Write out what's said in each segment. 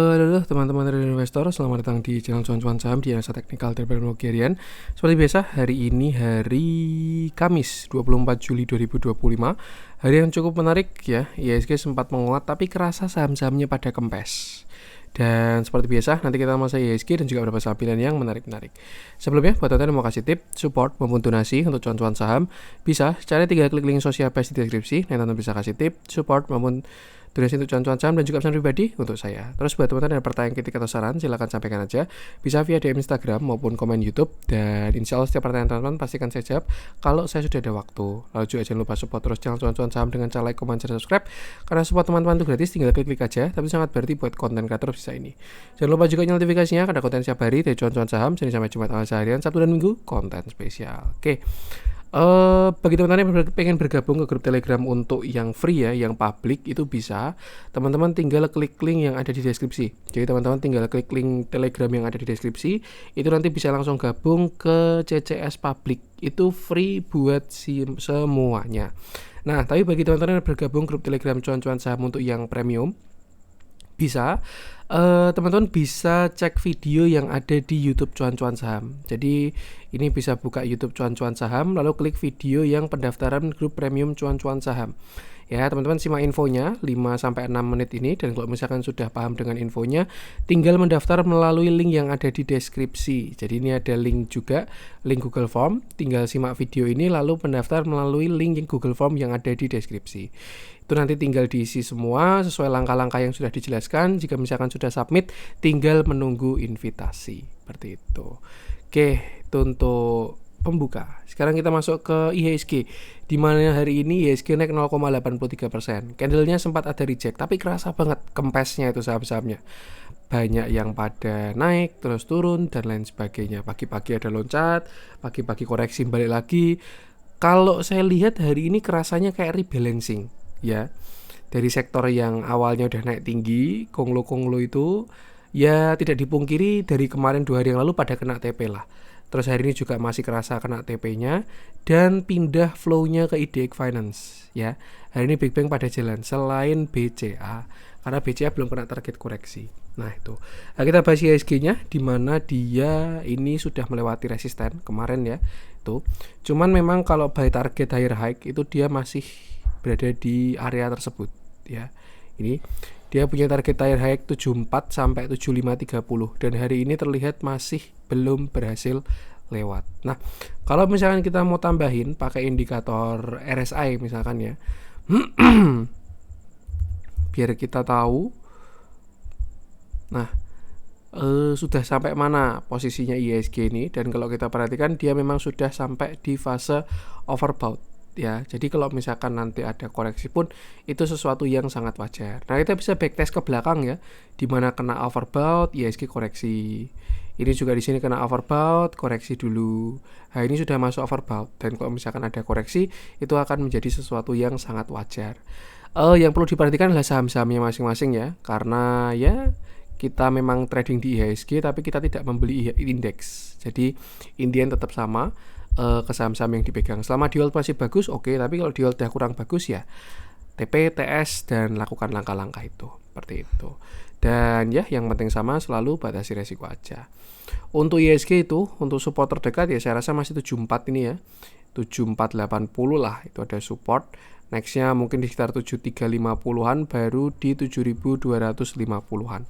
Halo teman-teman trader investor, selamat datang di channel cuan-cuan saham di analisa teknikal dan teknologi harian. Seperti biasa, hari ini hari Kamis 24 Juli 2025. Hari yang cukup menarik ya. IHSG sempat menguat tapi kerasa saham-sahamnya pada kempes. Dan seperti biasa, nanti kita masuk IHSG dan juga beberapa saham pilihan yang menarik-menarik. Sebelumnya, buat teman-teman yang mau kasih tip, support maupun donasi untuk cuan-cuan saham, bisa cari 3 klik link sosial di deskripsi. Nanti teman bisa kasih tip, support maupun donasi untuk cuan-cuan saham dan juga pesan pribadi untuk saya. Terus buat teman-teman yang pertanyaan, kritik atau saran, silahkan sampaikan aja. Bisa via DM Instagram maupun komen YouTube. Dan insya Allah setiap pertanyaan teman-teman pastikan saya jawab kalau saya sudah ada waktu. Lalu juga jangan lupa support terus channel cuan-cuan saham dengan cara like, komen, share, subscribe. Karena support teman-teman itu gratis, tinggal klik aja. Tapi sangat berarti buat konten kreator bisa ini. Jangan lupa juga nyalakan notifikasinya karena konten setiap hari dari cuan-cuan saham. Senin sampai Jumat analisa harian, Sabtu dan Minggu konten spesial. Oke. Bagi teman-teman yang pengen bergabung ke grup Telegram untuk yang free ya, yang public itu bisa. Teman-teman tinggal klik link yang ada di deskripsi. Jadi teman-teman tinggal klik link Telegram yang ada di deskripsi, itu nanti bisa langsung gabung ke CCS public. Itu free buat semuanya. Nah, tapi bagi teman-teman yang bergabung grup Telegram cuan-cuan saham untuk yang premium, bisa teman-teman bisa cek video yang ada di YouTube cuan-cuan saham. Jadi ini bisa buka YouTube cuan-cuan saham, lalu klik video yang pendaftaran grup premium cuan-cuan saham. Ya, teman-teman simak infonya 5-6 menit ini, dan kalau misalkan sudah paham dengan infonya, tinggal mendaftar melalui link yang ada di deskripsi. Jadi ini ada link juga, link Google Form, tinggal simak video ini lalu mendaftar melalui link Google Form yang ada di deskripsi. Itu nanti tinggal diisi semua sesuai langkah-langkah yang sudah dijelaskan. Jika misalkan sudah submit, tinggal menunggu invitasi. Seperti itu. Oke, itu untuk pembuka. Sekarang kita masuk ke IHSG, di mana hari ini IHSG naik 0,83%. Candlenya sempat ada reject, tapi kerasa banget kempesnya itu saham-sahamnya. Banyak yang pada naik, terus turun, dan lain sebagainya. Pagi-pagi ada loncat, pagi-pagi koreksi balik lagi. Kalau saya lihat hari ini kerasanya kayak rebalancing, ya. Dari sektor yang awalnya udah naik tinggi, konglo-konglo itu, ya tidak dipungkiri dari kemarin 2 hari yang lalu pada kena TP lah. Terus hari ini juga masih kerasa kena TP-nya dan pindah flow-nya ke IDX Finance ya. Hari ini Big Bang pada jalan selain BCA karena BCA belum kena target koreksi. Nah itu. Nah, kita bahas IHSG-nya di mana dia ini sudah melewati resisten kemarin ya. Itu. Cuman memang kalau buy target higher high itu dia masih berada di area tersebut ya. Ini dia punya target higher high 74 sampai 7530 dan hari ini terlihat masih belum berhasil lewat. Nah, kalau misalkan kita mau tambahin pakai indikator RSI misalkan ya. Biar kita tahu. Nah, sudah sampai mana posisinya IHSG ini, dan kalau kita perhatikan dia memang sudah sampai di fase overbought. Ya, jadi kalau misalkan nanti ada koreksi pun itu sesuatu yang sangat wajar. Nah, kita bisa backtest ke belakang ya, di mana kena overbought, IHSG koreksi. Ini juga di sini kena overbought, koreksi dulu. Nah, ini sudah masuk overbought, dan kalau misalkan ada koreksi itu akan menjadi sesuatu yang sangat wajar. Yang perlu diperhatikan adalah saham-sahamnya masing-masing ya, karena ya kita memang trading di IHSG tapi kita tidak membeli indeks. Jadi intinya tetap sama. Ke saham-saham yang dipegang. Selama di hold masih bagus, oke. Tapi kalau di hold udah kurang bagus ya TP, TS, dan lakukan langkah-langkah itu. Seperti itu. Dan ya yang penting sama, selalu batasi resiko aja. Untuk IHSG itu, untuk support terdekat ya saya rasa masih 74 ini ya. 7480 lah itu ada support. Nextnya mungkin di sekitar 7350-an, baru di 7250-an.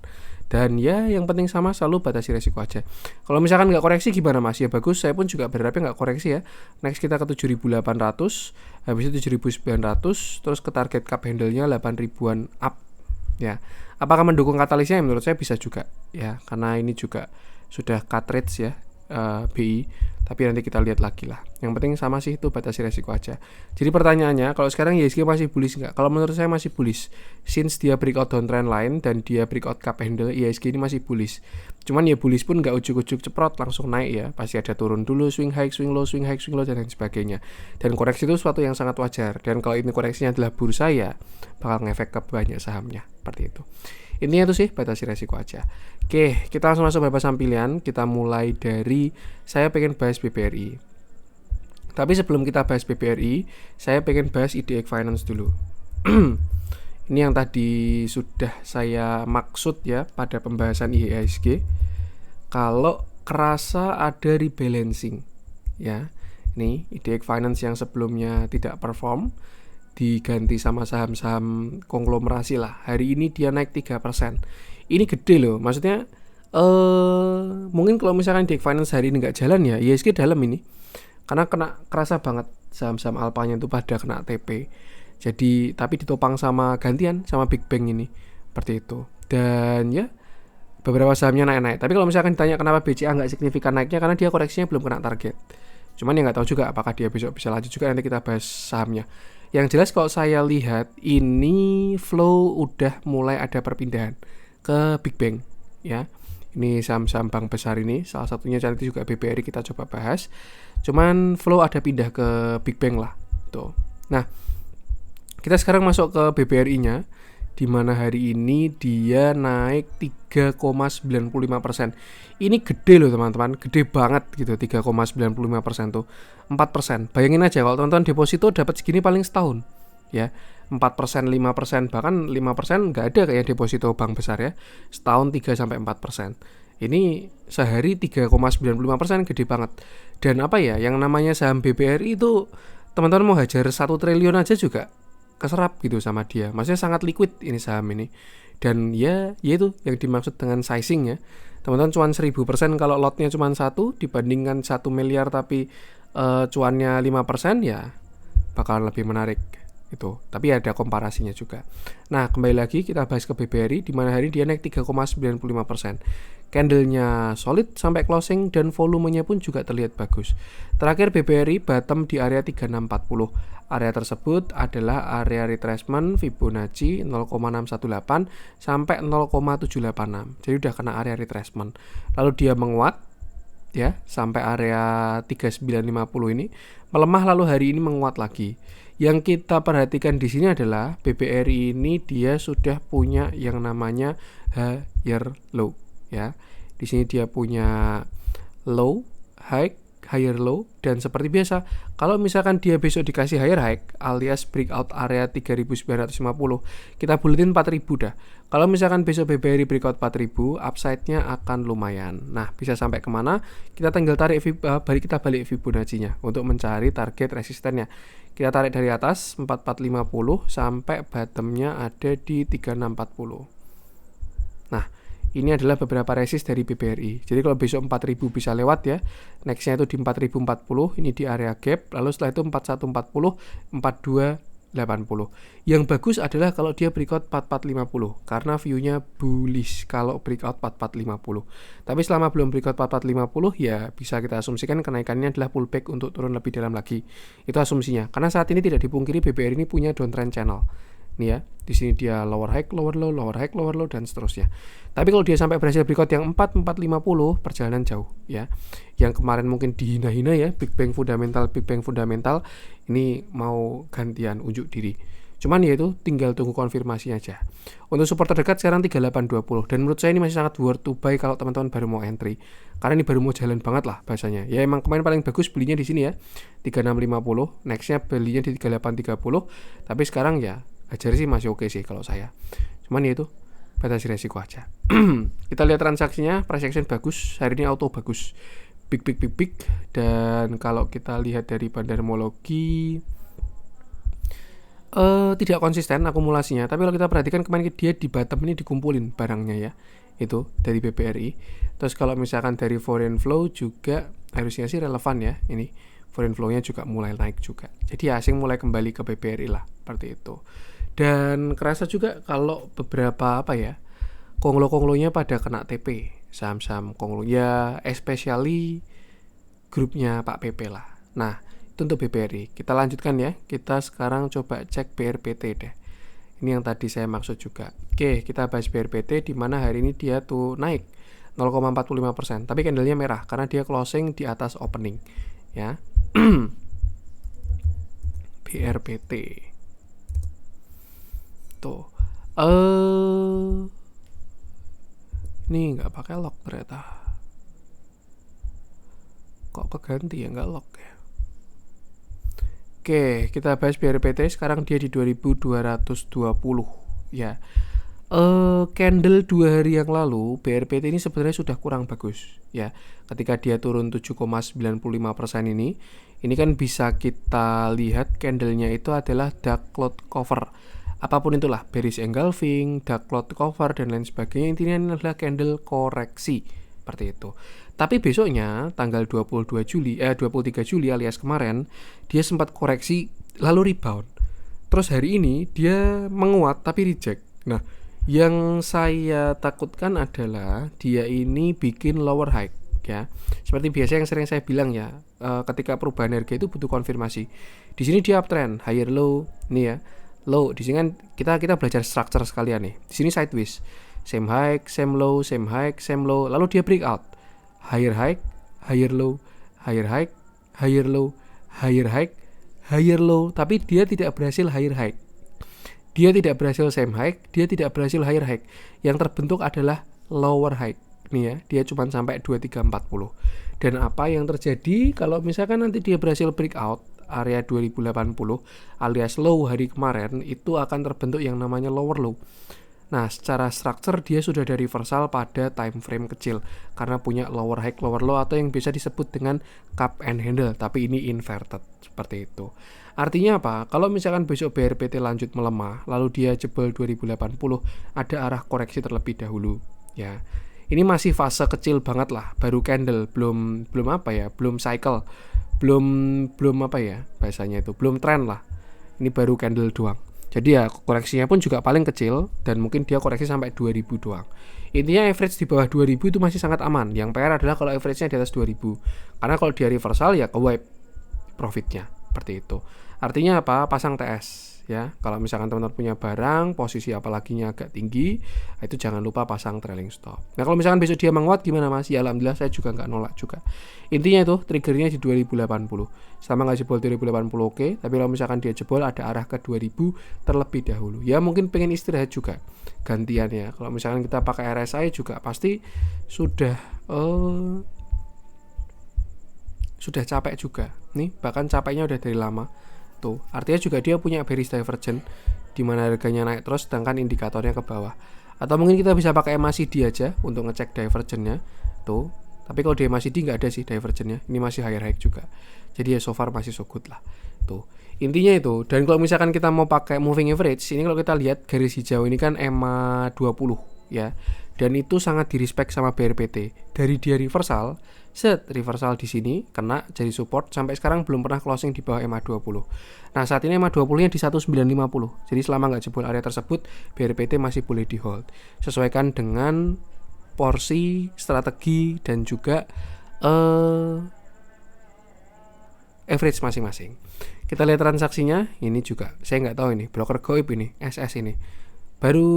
Dan ya yang penting sama, selalu batasi resiko aja. Kalau misalkan nggak koreksi gimana mas? Ya bagus, saya pun juga berharapnya nggak koreksi ya. Next kita ke 7800, habis itu 7900, terus ke target cup handle-nya 8000-an up ya. Apakah mendukung katalisnya? Menurut saya bisa juga ya, karena ini juga sudah cut rates ya, BI. Tapi nanti kita lihat lagi lah. Yang penting sama sih, itu batasi resiko aja. Jadi pertanyaannya, kalau sekarang IHSG masih bullish nggak? Kalau menurut saya masih bullish. Since dia breakout downtrend line dan dia breakout cup handle, IHSG ini masih bullish. Cuman ya bullish pun nggak ujuk-ujuk ceprot langsung naik ya. Pasti ada turun dulu, swing high, swing low, swing high, swing low, dan lain sebagainya. Dan koreksi itu sesuatu yang sangat wajar. Dan kalau ini koreksinya adalah bursa ya, bakal ngefek ke banyak sahamnya. Seperti itu. Intinya itu sih, batasi resiko aja. Oke, kita langsung masuk beberapa saham pilihan. Kita mulai dari, saya pengen bahas BBRI. Tapi sebelum kita bahas BBRI, saya pengen bahas IDX Finance dulu. Ini yang tadi sudah saya maksud ya pada pembahasan IHSG. Kalau kerasa ada rebalancing ya. Nih IDX Finance yang sebelumnya tidak perform diganti sama saham-saham konglomerasi lah. Hari ini dia naik 3%. Ini gede loh. Maksudnya mungkin kalau misalkan IDX Finance hari ini nggak jalan ya, IHSG dalam ini. Karena kerasa banget saham-saham alpanya itu pada kena TP. Jadi tapi ditopang sama gantian sama Big Bang ini seperti itu. Dan ya beberapa sahamnya naik-naik. Tapi kalau misalkan ditanya kenapa BCA nggak signifikan naiknya, karena dia koreksinya belum kena target. Cuman ya nggak tahu juga apakah dia besok bisa lanjut juga, nanti kita bahas sahamnya. Yang jelas kalau saya lihat ini flow udah mulai ada perpindahan ke Big Bang ya. Ini saham-saham bank besar ini, salah satunya nanti juga BBRI kita coba bahas. Cuman flow ada pindah ke Big Bang lah tuh. Nah, kita sekarang masuk ke BBRI-nya, di mana hari ini dia naik 3,95%. Ini gede loh teman-teman, gede banget gitu, 3,95% tuh 4%. Bayangin aja kalau teman-teman deposito dapat segini paling setahun ya. 4%, 5%, bahkan 5% nggak ada kayak deposito bank besar ya. Setahun 3-4%. Ini sehari 3,95%, gede banget. Dan apa ya, yang namanya saham BBRI itu teman-teman mau hajar 1 triliun aja juga keserap gitu sama dia. Maksudnya sangat liquid ini saham ini. Dan ya itu yang dimaksud dengan sizing ya. Teman-teman cuan 1000% kalau lotnya cuma 1 dibandingkan 1 miliar tapi cuannya 5% ya bakalan lebih menarik itu. Tapi ada komparasinya juga. Nah, kembali lagi kita bahas ke BBRI, di mana hari dia naik 3,95%. Candlenya solid sampai closing dan volumenya pun juga terlihat bagus. Terakhir BBRI bottom di area 3640. Area tersebut adalah area retracement Fibonacci 0,618 sampai 0,786. Jadi udah kena area retracement. Lalu dia menguat ya sampai area 3950 ini, melemah lalu hari ini menguat lagi. Yang kita perhatikan di sini adalah BBRI ini dia sudah punya yang namanya higher low ya. Di sini dia punya low, high, higher low, dan seperti biasa kalau misalkan dia besok dikasih higher high alias breakout area 3950, kita buletin 4000 dah. Kalau misalkan besok BBRI breakout 4000, upside-nya akan lumayan. Nah, bisa sampai kemana? Kita tinggal tarik kita balik Fibonacci-nya untuk mencari target resistennya. Kita tarik dari atas 4450 sampai bottom-nya ada di 3640. Nah, ini adalah beberapa resist dari BBRI. Jadi kalau besok 4000 bisa lewat ya. Nextnya itu di 4040, ini di area gap. Lalu setelah itu 4140, 4280. Yang bagus adalah kalau dia breakout 4450 karena view-nya bullish kalau breakout 4450. Tapi selama belum breakout 4450 ya bisa kita asumsikan kenaikannya adalah pullback untuk turun lebih dalam lagi. Itu asumsinya. Karena saat ini tidak dipungkiri BBRI ini punya downtrend channel. Nih ya, di sini dia lower high, lower low, lower high, lower low, dan seterusnya. Tapi kalau dia sampai berhasil breakout yang 4450, perjalanan jauh ya. Yang kemarin mungkin dihina-hina ya, Big Bang fundamental, ini mau gantian unjuk diri. Cuman ya itu tinggal tunggu konfirmasi aja. Untuk support terdekat sekarang 3820, dan menurut saya ini masih sangat worth to buy kalau teman-teman baru mau entry. Karena ini baru mau jalan banget lah bahasanya. Ya emang kemarin paling bagus belinya di sini ya, 3650, nextnya belinya di 3830, tapi sekarang ya ajar sih masih oke sih kalau saya. Cuman ya itu batasi resiko aja. Kita lihat transaksinya, price action bagus, hari ini auto bagus. Big. Dan kalau kita lihat dari bandarmologi tidak konsisten akumulasinya. Tapi kalau kita perhatikan kemarin dia di bottom ini dikumpulin barangnya ya. Itu dari BBRI. Terus kalau misalkan dari foreign flow juga harusnya sih relevan ya. Ini foreign flow-nya juga mulai naik juga. Jadi asing mulai kembali ke BBRI lah, seperti itu. Dan kerasa juga kalau beberapa konglo-konglonya pada kena TP, saham-saham konglo ya, especially grupnya Pak PP lah. Nah, itu untuk BBRI. Kita lanjutkan ya. Kita sekarang coba cek BRPT deh. Ini yang tadi saya maksud juga. Oke, kita bahas BRPT di mana hari ini dia tuh naik 0,45%, tapi candlenya merah karena dia closing di atas opening ya. BRPT tuh ini nggak pakai lock ternyata. Kok keganti ya, nggak lock ya. Oke, kita bahas BRPT. Sekarang dia di 2220 ya. Candle 2 hari yang lalu BRPT ini sebenarnya sudah kurang bagus ya. Ketika dia turun 7,95% ini kan bisa kita lihat candlenya itu adalah dark cloud cover. Apapun itulah, bearish engulfing, dark cloud cover dan lain sebagainya, intinya ini adalah candle koreksi seperti itu. Tapi besoknya tanggal 23 Juli alias kemarin dia sempat koreksi lalu rebound. Terus hari ini dia menguat tapi reject. Nah, yang saya takutkan adalah dia ini bikin lower high ya. Seperti biasa yang sering saya bilang ya, ketika perubahan harga itu butuh konfirmasi. Di sini dia uptrend, higher low nih ya. Low di sini kan kita belajar structure sekalian nih. Di sini sideways. Same high, same low, same high, same low. Lalu dia breakout. Higher high, higher low, higher high, higher low, higher high, higher low, tapi dia tidak berhasil higher high. Dia tidak berhasil same high, dia tidak berhasil higher high. Yang terbentuk adalah lower high. Nih ya, dia cuma sampai 2340. Dan apa yang terjadi kalau misalkan nanti dia berhasil breakout area 2080 alias low hari kemarin, itu akan terbentuk yang namanya lower low. Nah, secara structure dia sudah ada reversal pada time frame kecil karena punya lower high, lower low atau yang bisa disebut dengan cup and handle, tapi ini inverted seperti itu. Artinya apa? Kalau misalkan besok BRPT lanjut melemah, lalu dia jebol 2080, ada arah koreksi terlebih dahulu, ya. Ini masih fase kecil banget lah, baru candle, belum cycle, belum apa ya bahasanya itu, belum trend lah. Ini baru candle doang. Jadi ya koreksinya pun juga paling kecil dan mungkin dia koreksi sampai 2000 doang. Intinya average di bawah 2000 itu masih sangat aman. Yang PR adalah kalau average-nya di atas 2000. Karena kalau dia reversal ya ke wipe profitnya seperti itu. Artinya apa? Pasang TS ya. Kalau misalkan teman-teman punya barang posisi apalaginya agak tinggi, itu jangan lupa pasang trailing stop. Nah, kalau misalkan besok dia menguat gimana Mas? Ya alhamdulillah saya juga nggak nolak juga. Intinya itu triggernya di 2080. Sama nggak jebol 2080 oke, tapi kalau misalkan dia jebol ada arah ke 2000 terlebih dahulu. Ya mungkin pengen istirahat juga gantian ya. Kalau misalkan kita pakai RSI juga pasti sudah capek juga. Nih, bahkan capeknya udah dari lama. Tuh, artinya juga dia punya bearish divergence di mana harganya naik terus sedangkan indikatornya ke bawah. Atau mungkin kita bisa pakai MACD aja untuk ngecek divergence-nya. Tuh. Tapi kalau di MACD nggak ada sih divergence-nya. Ini masih higher high juga. Jadi ya so far masih so good lah. Tuh. Intinya itu. Dan kalau misalkan kita mau pakai moving average, ini kalau kita lihat garis hijau ini kan EMA 20 ya. Dan itu sangat direspek sama BRPT. Dari dia reversal di sini kena jadi support, sampai sekarang belum pernah closing di bawah EMA 20. Nah, saat ini EMA 20-nya di 1950. Jadi selama nggak jebol area tersebut, BRPT masih boleh di hold. Sesuaikan dengan porsi, strategi dan juga average masing-masing. Kita lihat transaksinya. Ini juga saya nggak tahu ini broker goib ini, SS ini. Baru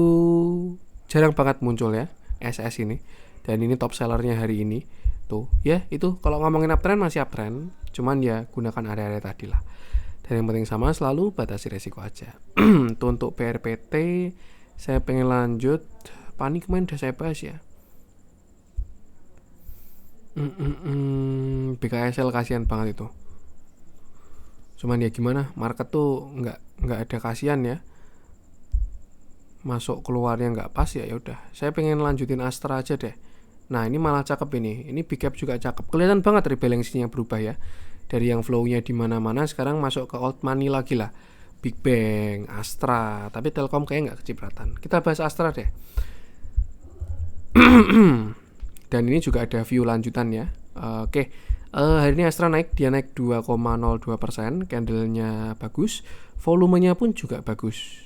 jarang banget muncul ya SS ini, dan ini top sellernya hari ini tuh ya. Itu kalau ngomongin uptrend masih uptrend, cuman ya gunakan area-area tadi lah, dan yang penting sama selalu batasi resiko aja. Tuh untuk BRPT saya pengen lanjut. Panik kemarin udah saya bahas ya. BKSL kasihan banget itu, cuman ya gimana, market tuh nggak ada kasihan ya, masuk keluarnya nggak pas ya udah. Saya pengen lanjutin Astra aja deh. Nah, ini malah cakep ini big cap juga cakep, kelihatan banget rebalancing-nya berubah ya, dari yang flow-nya di mana-mana sekarang masuk ke old money lagi lah. Big Bang, Astra, tapi Telkom kayaknya nggak kecipratan. Kita bahas Astra deh. Dan ini juga ada view lanjutan ya. Oke. Hari ini Astra naik, dia naik 2,02%, candlenya bagus, volumenya pun juga bagus.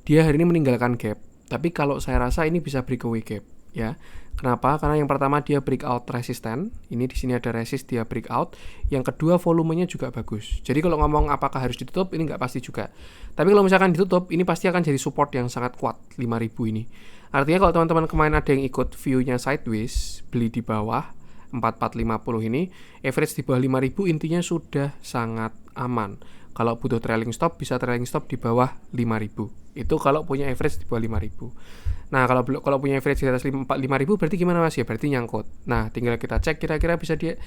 Dia hari ini meninggalkan gap, tapi kalau saya rasa ini bisa breakaway gap ya. Kenapa? Karena yang pertama dia breakout resisten. Ini di sini ada resist, dia breakout. Yang kedua volumenya juga bagus. Jadi kalau ngomong apakah harus ditutup, ini nggak pasti juga. Tapi kalau misalkan ditutup, ini pasti akan jadi support yang sangat kuat 5.000 ini. Artinya kalau teman-teman kemarin ada yang ikut view-nya sideways, beli di bawah 4450 ini, average di bawah 5.000 intinya sudah sangat aman. Kalau butuh trailing stop, bisa trailing stop di bawah 5.000. Itu kalau punya average di bawah 5.000. Nah, kalau punya average di atas 5.000 berarti gimana Mas? Ya berarti nyangkut. Nah, tinggal kita cek kira-kira bisa dia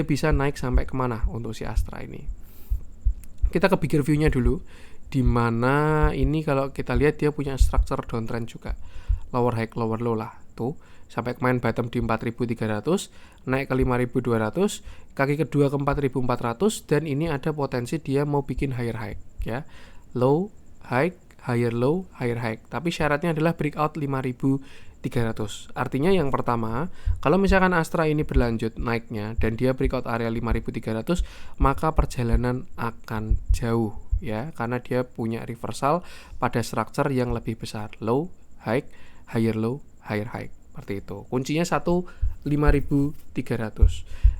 bisa naik sampai kemana untuk si Astra ini. Kita ke bigger view-nya dulu. Dimana ini kalau kita lihat dia punya structure downtrend juga, lower high lower low lah tuh, sampai kemarin bottom di 4.300, naik ke 5.200, kaki kedua ke 4.400, dan ini ada potensi dia mau bikin higher high ya, low high higher low higher high, tapi syaratnya adalah breakout 5.300. Artinya yang pertama, kalau misalkan Astra ini berlanjut naiknya dan dia breakout area 5.300, maka perjalanan akan jauh ya, karena dia punya reversal pada structure yang lebih besar, low high higher low higher high, seperti itu. Kuncinya 5.300.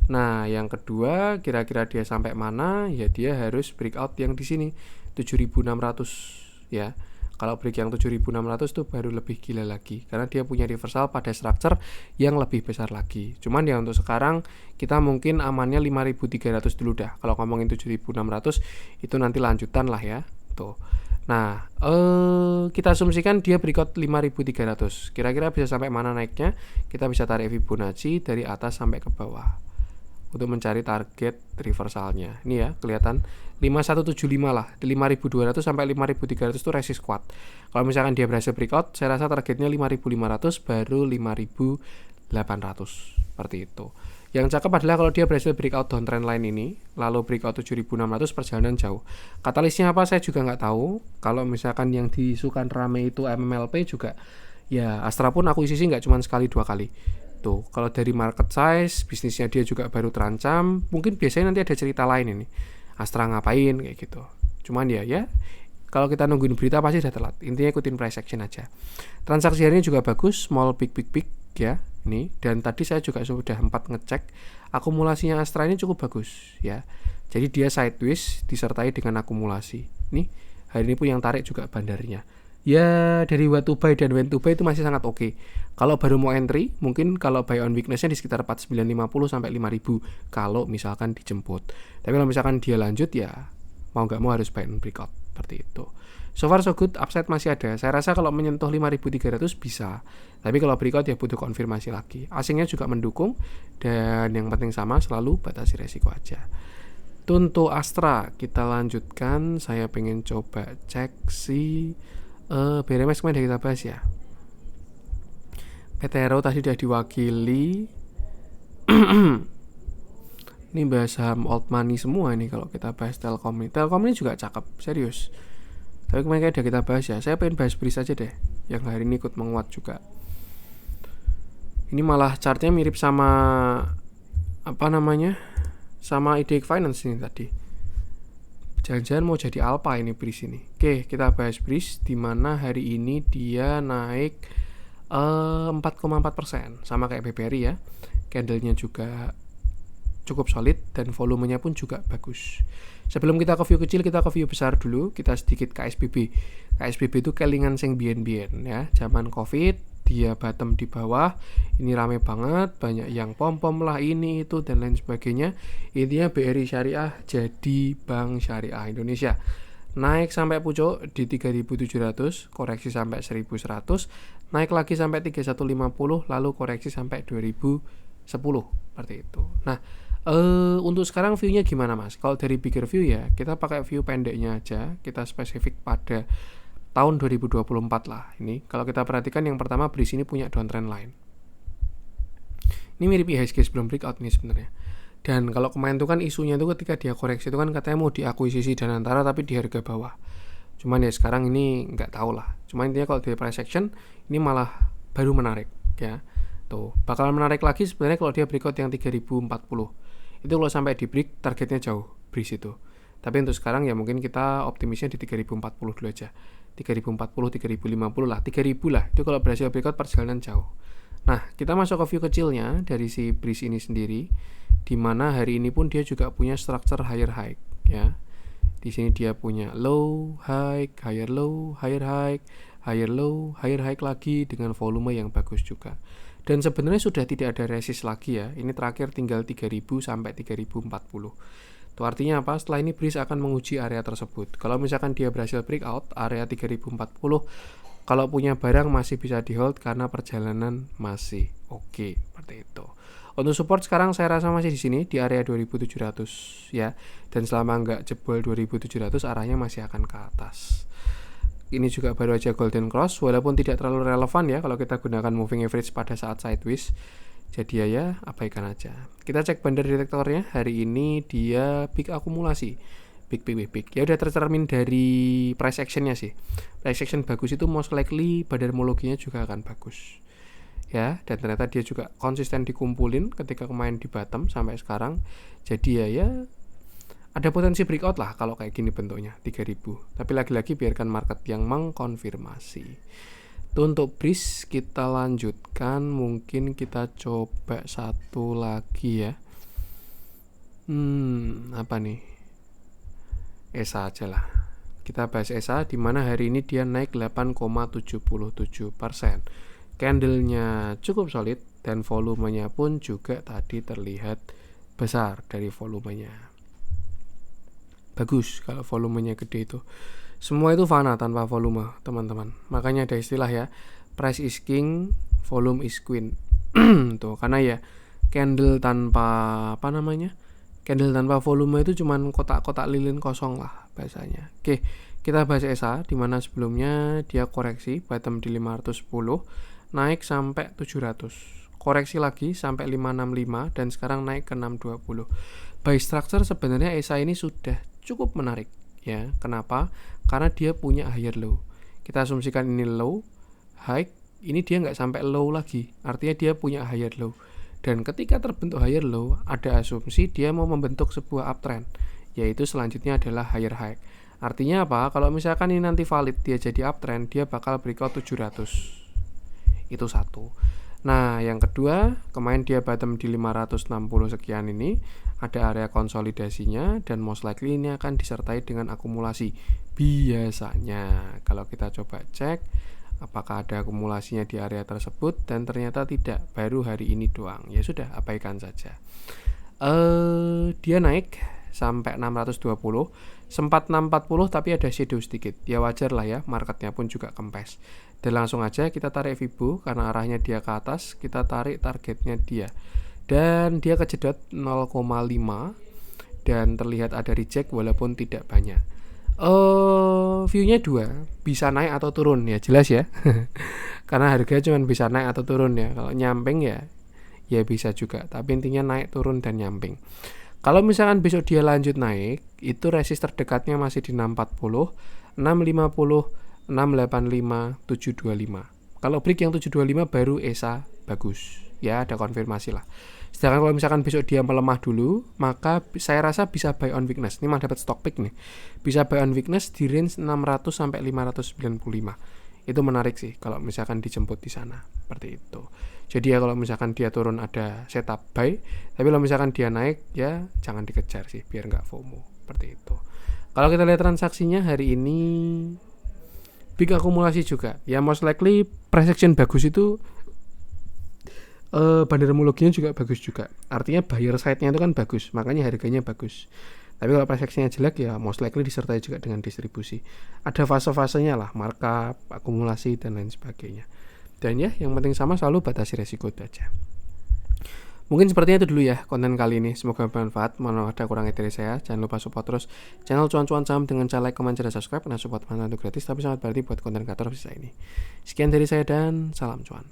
Nah, yang kedua, kira-kira dia sampai mana? Ya dia harus breakout yang di sini 7.600 ya. Kalau break yang 7.600 tuh baru lebih gila lagi, karena dia punya reversal pada structure yang lebih besar lagi. Cuman ya untuk sekarang kita mungkin amannya 5.300 dulu dah. Kalau ngomongin 7.600 itu nanti lanjutan lah ya. Tuh. Nah, kita asumsikan dia breakout 5.300. Kira-kira bisa sampai mana naiknya? Kita bisa tarik Fibonacci dari atas sampai ke bawah untuk mencari target reversalnya. Ini ya, kelihatan 5175 lah, 5.200 sampai 5.300 itu resist kuat. Kalau misalkan dia berhasil breakout, saya rasa targetnya 5.500 baru 5.800, seperti itu. Yang cakep adalah kalau dia berhasil breakout downtrend line ini, lalu breakout 7.600, perjalanan jauh. Katalisnya apa saya juga nggak tahu. Kalau misalkan yang diisukan rame itu MMLP juga, ya Astra pun akuisisi nggak cuma sekali dua kali. Tuh, kalau dari market size, bisnisnya dia juga baru terancam, mungkin biasanya nanti ada cerita lain ini. Astra ngapain kayak gitu. Cuman ya kalau kita nungguin berita pasti sudah telat. Intinya ikutin price action aja. Transaksi harinya juga bagus, small big ya. Ini, dan tadi saya juga sudah sempat ngecek akumulasinya Astra ini cukup bagus ya. Jadi dia sideways disertai dengan akumulasi. Nih, hari ini pun yang tarik juga bandarnya. Ya dari what to buy dan when to buy itu masih sangat oke. Kalau baru mau entry, mungkin kalau buy on weakness-nya di sekitar 4950 sampai 5000 kalau misalkan dijemput. Tapi kalau misalkan dia lanjut ya mau nggak mau harus buy on breakout, seperti itu. So far so good, upside masih ada. Saya rasa kalau menyentuh 5300 bisa. Tapi kalau breakout ya butuh konfirmasi lagi. Asingnya juga mendukung, dan yang penting sama selalu batasi resiko aja. Untuk Astra kita lanjutkan. Saya pengen coba cek si BRMS kemarin kita bahas ya. PTRO tadi sudah diwakili. Ini bahas saham old money semua ini kalau kita bahas Telkom ini. Telkom ini juga cakep, serius. Tapi kemarin udah kita bahas ya. Saya pengen bahas BRIS aja deh, yang hari ini ikut menguat juga. Ini malah chartnya mirip sama sama IDX Finance ini tadi. Jangan-jangan mau jadi alpha ini BRIS ini. Oke, kita bahas BRIS, dimana hari ini dia naik 4,4%, sama kayak BBRI ya. Candlenya juga cukup solid dan volumenya pun juga bagus. Sebelum kita ke view kecil, kita ke view besar dulu. Kita sedikit KSBB. KSBB itu kelingan sing bien-bien ya. Zaman Covid dia bottom di bawah. Ini rame banget, banyak yang pom-pom lah ini itu dan lain sebagainya. Intinya BRI Syariah jadi Bank Syariah Indonesia. Naik sampai pucuk di 3.700, koreksi sampai 1.100, naik lagi sampai 3.150, lalu koreksi sampai 2.010, seperti itu. Nah, untuk sekarang view-nya gimana mas? Kalau dari bigger view ya, kita pakai view pendeknya aja, kita spesifik pada tahun 2024 lah. Ini kalau kita perhatikan yang pertama BRIS ini punya downtrend line. Ini mirip IHSG sebelum breakout nih sebenarnya. Dan kalau kemarin itu kan isunya itu ketika dia koreksi itu kan katanya mau diakuisisi dan antara tapi di harga bawah. Cuman ya sekarang ini nggak tahu lah. Cuman intinya kalau di price action ini malah baru menarik ya. Tuh, bakalan menarik lagi sebenarnya kalau dia breakout yang 3040. Itu kalau sampai di break targetnya jauh BRIS itu. Tapi untuk sekarang ya mungkin kita optimisnya di 3040 dulu aja. 3040, 3050 lah, 3000 lah. Itu kalau berhasil breakout perjalanan jauh. Nah, kita masuk ke view kecilnya dari si BRIS ini sendiri, di mana hari ini pun dia juga punya structure higher high ya. Di sini dia punya low, high, higher low, higher high, higher low, higher high lagi dengan volume yang bagus juga. Dan sebenarnya sudah tidak ada resist lagi ya. Ini terakhir tinggal 3000 sampai 3040. Itu artinya apa? Setelah ini BRIS akan menguji area tersebut. Kalau misalkan dia berhasil breakout area 3040, Kalau punya barang masih bisa di hold karena perjalanan masih oke, seperti itu. Untuk support sekarang saya rasa masih di sini di area 2700 ya. Dan selama nggak jebol 2700 arahnya masih akan ke atas. Ini juga baru aja golden cross walaupun tidak terlalu relevan ya kalau kita gunakan moving average pada saat sideways. Jadi ya abaikan aja. Kita cek bandar detektornya. Hari ini dia big akumulasi. Big. Ya udah tercermin dari price actionnya sih. Price action bagus itu most likely badarmologinya juga akan bagus. Ya, dan ternyata dia juga konsisten dikumpulin ketika kemarin di bottom sampai sekarang. Jadi ya ada potensi breakout lah kalau kayak gini bentuknya 3000. Tapi lagi-lagi biarkan market yang mengkonfirmasi. Itu untuk breeze kita lanjutkan, mungkin kita coba satu lagi ya. Apa nih? ESA aja lah. Kita bahas ESA di mana hari ini dia naik 8,77%. Candlenya cukup solid dan volumenya pun juga tadi terlihat besar dari volumenya. Bagus kalau volumenya gede itu. Semua itu fana tanpa volume, teman-teman. Makanya ada istilah ya, price is king, volume is queen. Tuh, karena ya candle tanpa candle tanpa volume itu cuman kotak-kotak lilin kosong lah bahasanya. Oke, kita bahas ESA di mana sebelumnya dia koreksi bottom di 510, naik sampai 700, koreksi lagi sampai 565 dan sekarang naik ke 620. Buy structure sebenarnya ESA ini sudah cukup menarik ya. Kenapa? Karena dia punya higher low. Kita asumsikan ini low, high, ini dia nggak sampai low lagi. Artinya dia punya higher low. Dan ketika terbentuk higher low, ada asumsi dia mau membentuk sebuah uptrend, yaitu selanjutnya adalah higher high. Artinya apa? Kalau misalkan ini nanti valid dia jadi uptrend, dia bakal breakout 700. Itu satu. Nah, yang kedua, kemarin dia bottom di 560 sekian ini, ada area konsolidasinya dan most likely ini akan disertai dengan akumulasi. Biasanya kalau kita coba cek apakah ada akumulasinya di area tersebut dan ternyata tidak, baru hari ini doang. Ya sudah, abaikan saja. Dia naik sampai 620, sempat 640 tapi ada shadow sedikit. Ya wajar lah ya, marketnya pun juga kempes. Dan langsung aja kita tarik Fibo karena arahnya dia ke atas, kita tarik targetnya dia. Dan dia kejedot 0,5 dan terlihat ada reject walaupun tidak banyak. View-nya dua, bisa naik atau turun ya, jelas ya. Karena harganya cuma bisa naik atau turun ya. Kalau nyamping ya bisa juga, tapi intinya naik turun dan nyamping. Kalau misalkan besok dia lanjut naik, itu resist terdekatnya masih di 640, 650, 685, 725. Kalau break yang 725 baru ESA bagus. Ya, ada konfirmasi lah. Sedangkan kalau misalkan besok dia melemah dulu, maka saya rasa bisa buy on weakness. Ini mah dapat stock pick nih. Bisa buy on weakness di range 600 sampai 595. Itu menarik sih kalau misalkan dijemput di sana. Seperti itu. Jadi ya kalau misalkan dia turun ada setup buy, tapi kalau misalkan dia naik ya jangan dikejar sih biar nggak FOMO. Seperti itu. Kalau kita lihat transaksinya hari ini big akumulasi juga. Ya most likely price action bagus itu bandarmologinya juga bagus juga. Artinya buyer side-nya itu kan bagus, makanya harganya bagus. Tapi kalau price action-nya jelek ya most likely disertai juga dengan distribusi. Ada fase-fasenya lah, markup, akumulasi dan lain sebagainya. Dan ya yang penting sama selalu batasi resiko aja. Mungkin sepertinya itu dulu ya konten kali ini. Semoga bermanfaat. Mohon ada kurangnya dari saya. Jangan lupa support terus channel Cuan-Cuan Saham dengan cara like, comment, dan subscribe. Karena support mana itu gratis tapi sangat berarti buat konten kreator bisa ini. Sekian dari saya dan salam cuan.